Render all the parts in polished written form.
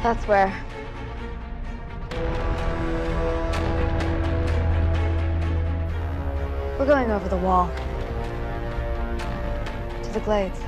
That's where. We're going over the wall. To the glades.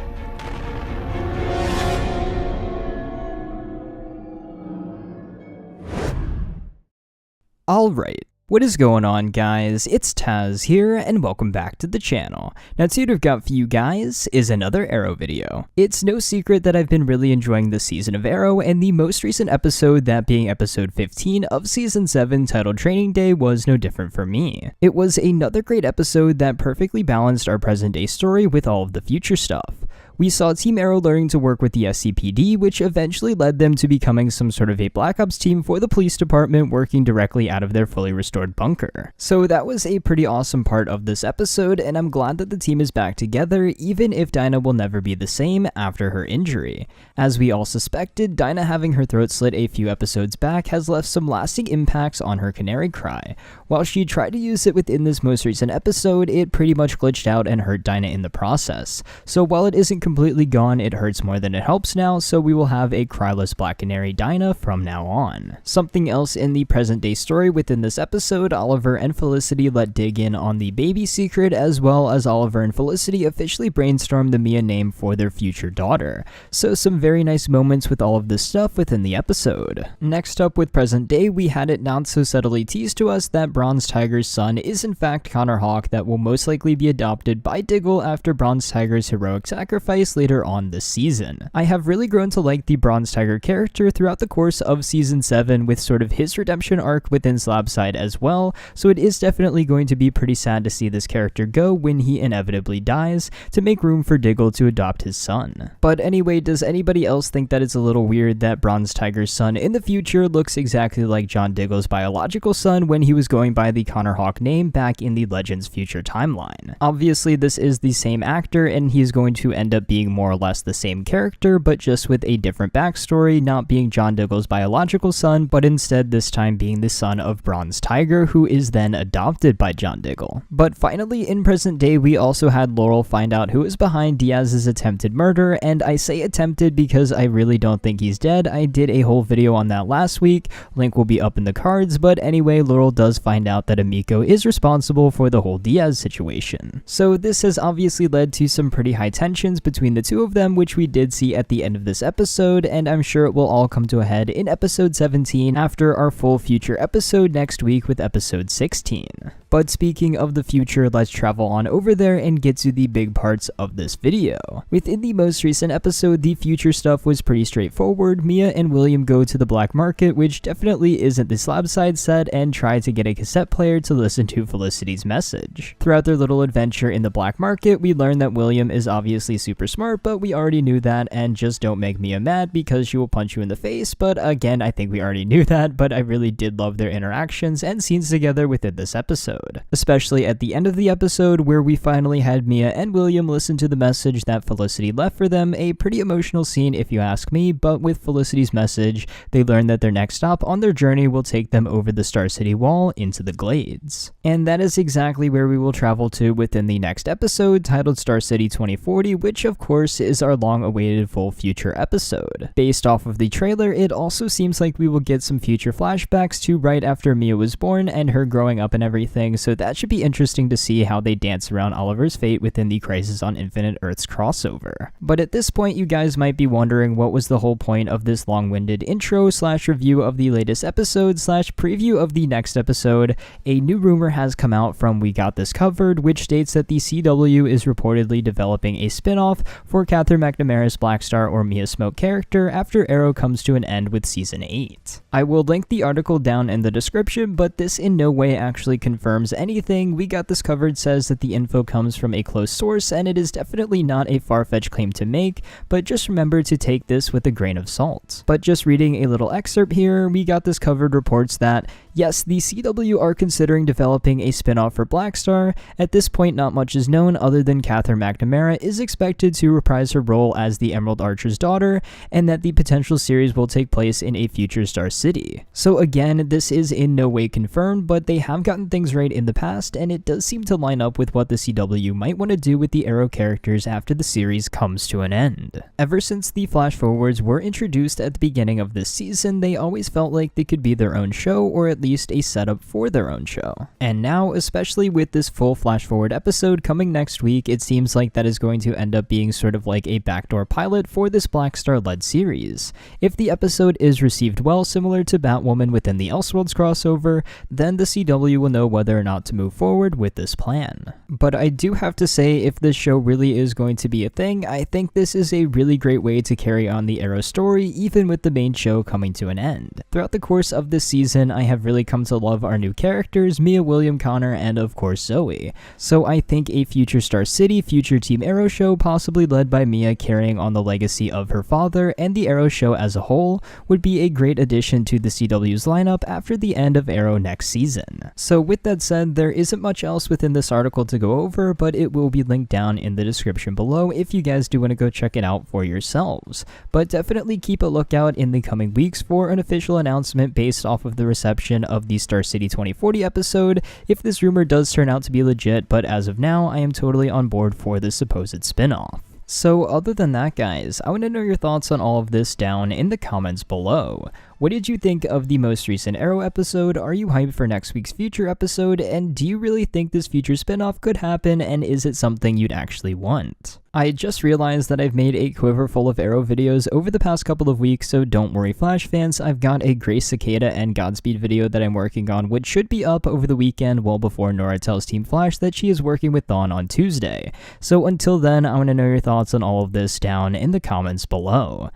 Alright, what is going on guys? It's Tazz here and welcome back to the channel. Now today what I've got for you guys is another Arrow video. It's no secret that I've been really enjoying this season of Arrow, and the most recent episode, that being episode 15 of season 7 titled Training Day, was no different for me. It was another great episode that perfectly balanced our present day story with all of the future stuff. We saw Team Arrow learning to work with the SCPD, which eventually led them to becoming some sort of a Black Ops team for the police department, working directly out of their fully restored bunker. So that was a pretty awesome part of this episode, and I'm glad that the team is back together, even if Dinah will never be the same after her injury. As we all suspected, Dinah having her throat slit a few episodes back has left some lasting impacts on her canary cry. While she tried to use it within this most recent episode, it pretty much glitched out and hurt Dinah in the process. So while it isn't completely gone, it hurts more than it helps now, so we will have a cryless Black Canary Dinah from now on. Something else in the present day story within this episode, Oliver and Felicity let dig in on the baby secret, as well as Oliver and Felicity officially brainstormed the Mia name for their future daughter. So some very nice moments with all of this stuff within the episode. Next up with present day, we had it not so subtly teased to us that Bronze Tiger's son is in fact Connor Hawke, that will most likely be adopted by Diggle after Bronze Tiger's heroic sacrifice later on this season. I have really grown to like the Bronze Tiger character throughout the course of season 7, with sort of his redemption arc within Slabside as well, so it is definitely going to be pretty sad to see this character go when he inevitably dies, to make room for Diggle to adopt his son. But anyway, does anybody else think that it's a little weird that Bronze Tiger's son in the future looks exactly like John Diggle's biological son when he was going by the Connor Hawke name back in the Legends Future timeline? Obviously this is the same actor, and he's going to end up being more or less the same character, but just with a different backstory, not being John Diggle's biological son, but instead this time being the son of Bronze Tiger, who is then adopted by John Diggle. But finally, in present day, we also had Laurel find out who is behind Diaz's attempted murder, and I say attempted because I really don't think he's dead. I did a whole video on that last week, link will be up in the cards, but anyway, Laurel does find out that Emiko is responsible for the whole Diaz situation. So this has obviously led to some pretty high tensions between the two of them, which we did see at the end of this episode, and I'm sure it will all come to a head in episode 17 after our full future episode next week with episode 16. But speaking of the future, let's travel on over there and get to the big parts of this video. Within the most recent episode, the future stuff was pretty straightforward. Mia and William go to the black market, which definitely isn't the Slabside set, and try to get a cassette player to listen to Felicity's message. Throughout their little adventure in the black market, we learn that William is obviously super smart, but we already knew that, and just don't make Mia mad because she will punch you in the face. But again, I think we already knew that, but I really did love their interactions and scenes together within this episode. Especially at the end of the episode, where we finally had Mia and William listen to the message that Felicity left for them. A pretty emotional scene if you ask me, but with Felicity's message, they learn that their next stop on their journey will take them over the Star City wall into the Glades. And that is exactly where we will travel to within the next episode, titled Star City 2040, which of course is our long-awaited full future episode. Based off of the trailer, it also seems like we will get some future flashbacks to right after Mia was born and her growing up and everything, so that should be interesting to see how they dance around Oliver's fate within the Crisis on Infinite Earths crossover. But at this point, you guys might be wondering what was the whole point of this long-winded intro / review of the latest episode / preview of the next episode. A new rumor has come out from We Got This Covered, which states that the CW is reportedly developing a spin-off for Catherine McNamara's Blackstar or Mia Smoak character after Arrow comes to an end with season 8. I will link the article down in the description, but this in no way actually confirms anything. We Got This Covered says that the info comes from a close source, and it is definitely not a far-fetched claim to make, but just remember to take this with a grain of salt. But just reading a little excerpt here, We Got This Covered reports that, yes, the CW are considering developing a spin-off for Blackstar. At this point, not much is known other than Catherine McNamara is expected to reprise her role as the Emerald Archer's daughter, and that the potential series will take place in a future Star City. So again, this is in no way confirmed, but they have gotten things ready right in the past, and it does seem to line up with what the CW might want to do with the Arrow characters after the series comes to an end. Ever since the flash forwards were introduced at the beginning of this season, they always felt like they could be their own show, or at least a setup for their own show. And now, especially with this full flash forward episode coming next week, it seems like that is going to end up being sort of like a backdoor pilot for this Blackstar-led series. If the episode is received well, similar to Batwoman within the Elseworlds crossover, then the CW will know whether or not to move forward with this plan. But I do have to say, if this show really is going to be a thing, I think this is a really great way to carry on the Arrow story, even with the main show coming to an end. Throughout the course of this season, I have really come to love our new characters, Mia, William, Connor, and of course Zoe. So I think a future Star City, future Team Arrow show, possibly led by Mia carrying on the legacy of her father, and the Arrow show as a whole, would be a great addition to the CW's lineup after the end of Arrow next season. So with that said, there isn't much else within this article to go over, but it will be linked down in the description below if you guys do want to go check it out for yourselves. But definitely keep a lookout in the coming weeks for an official announcement based off of the reception of the Star City 2040 episode, if this rumor does turn out to be legit, but as of now, I am totally on board for the supposed spin-off. So other than that, guys, I want to know your thoughts on all of this down in the comments below. What did you think of the most recent Arrow episode? Are you hyped for next week's future episode? And do you really think this future spinoff could happen, and is it something you'd actually want? I just realized that I've made a quiver full of Arrow videos over the past couple of weeks, so don't worry Flash fans, I've got a Grace Cicada and Godspeed video that I'm working on, which should be up over the weekend well before Nora tells Team Flash that she is working with Dawn on Tuesday. So until then, I want to know your thoughts on all of this down in the comments below.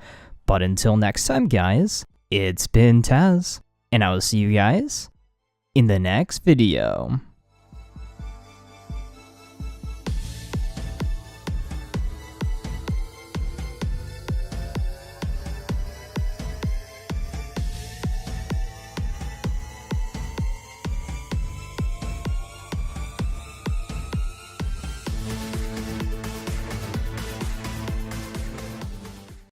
But until next time, guys, it's been Tazz, and I will see you guys in the next video.